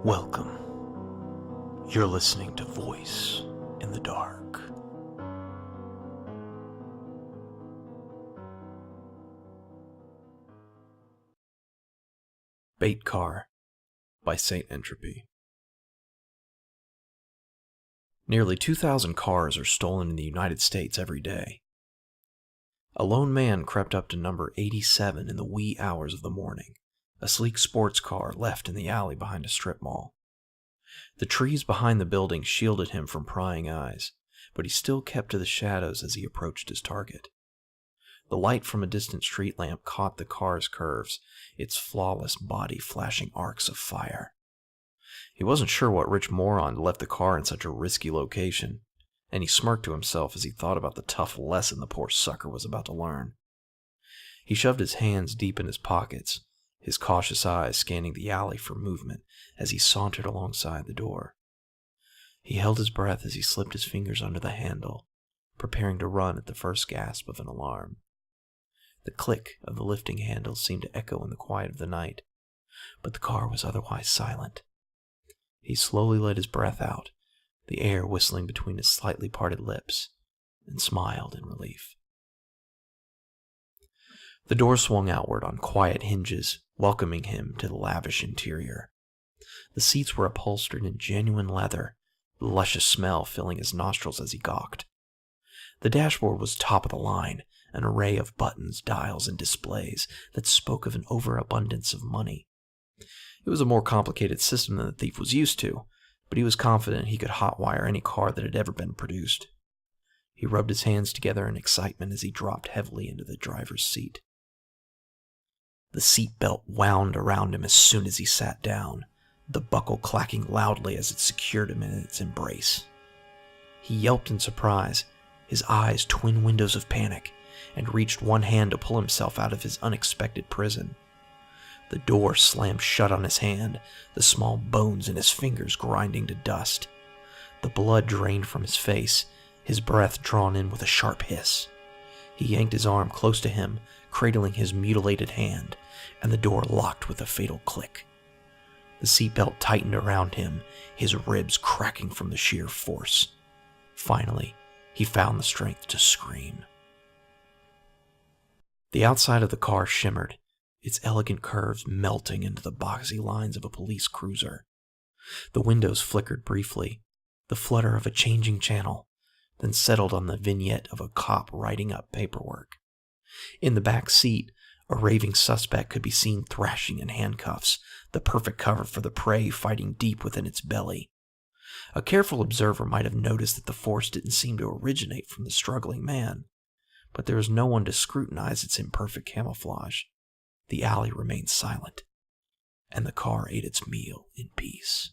Welcome. You're listening to Voice in the Dark. Bait Car by Saint Entropy. Nearly 2,000 cars are stolen in the United States every day. A lone man crept up to number 87 in the wee hours of the morning, a sleek sports car left in the alley behind a strip mall. The trees behind the building shielded him from prying eyes, but he still kept to the shadows as he approached his target. The light from a distant street lamp caught the car's curves, its flawless body flashing arcs of fire. He wasn't sure what rich moron left the car in such a risky location, and he smirked to himself as he thought about the tough lesson the poor sucker was about to learn. He shoved his hands deep in his pockets, his cautious eyes scanning the alley for movement as he sauntered alongside the door. He held his breath as he slipped his fingers under the handle, preparing to run at the first gasp of an alarm. The click of the lifting handle seemed to echo in the quiet of the night, but the car was otherwise silent. He slowly let his breath out, the air whistling between his slightly parted lips, and smiled in relief. The door swung outward on quiet hinges, welcoming him to the lavish interior. The seats were upholstered in genuine leather, the luscious smell filling his nostrils as he gawked. The dashboard was top of the line, an array of buttons, dials, and displays that spoke of an overabundance of money. It was a more complicated system than the thief was used to, but he was confident he could hotwire any car that had ever been produced. He rubbed his hands together in excitement as he dropped heavily into the driver's seat. The seat belt wound around him as soon as he sat down, the buckle clacking loudly as it secured him in its embrace. He yelped in surprise, his eyes twin windows of panic, and reached one hand to pull himself out of his unexpected prison. The door slammed shut on his hand, the small bones in his fingers grinding to dust. The blood drained from his face, his breath drawn in with a sharp hiss. He yanked his arm close to him, cradling his mutilated hand, and the door locked with a fatal click. The seatbelt tightened around him, his ribs cracking from the sheer force. Finally, he found the strength to scream. The outside of the car shimmered, its elegant curves melting into the boxy lines of a police cruiser. The windows flickered briefly, the flutter of a changing channel, then settled on the vignette of a cop writing up paperwork. In the back seat, a raving suspect could be seen thrashing in handcuffs, the perfect cover for the prey fighting deep within its belly. A careful observer might have noticed that the force didn't seem to originate from the struggling man, but there was no one to scrutinize its imperfect camouflage. The alley remained silent, and the car ate its meal in peace.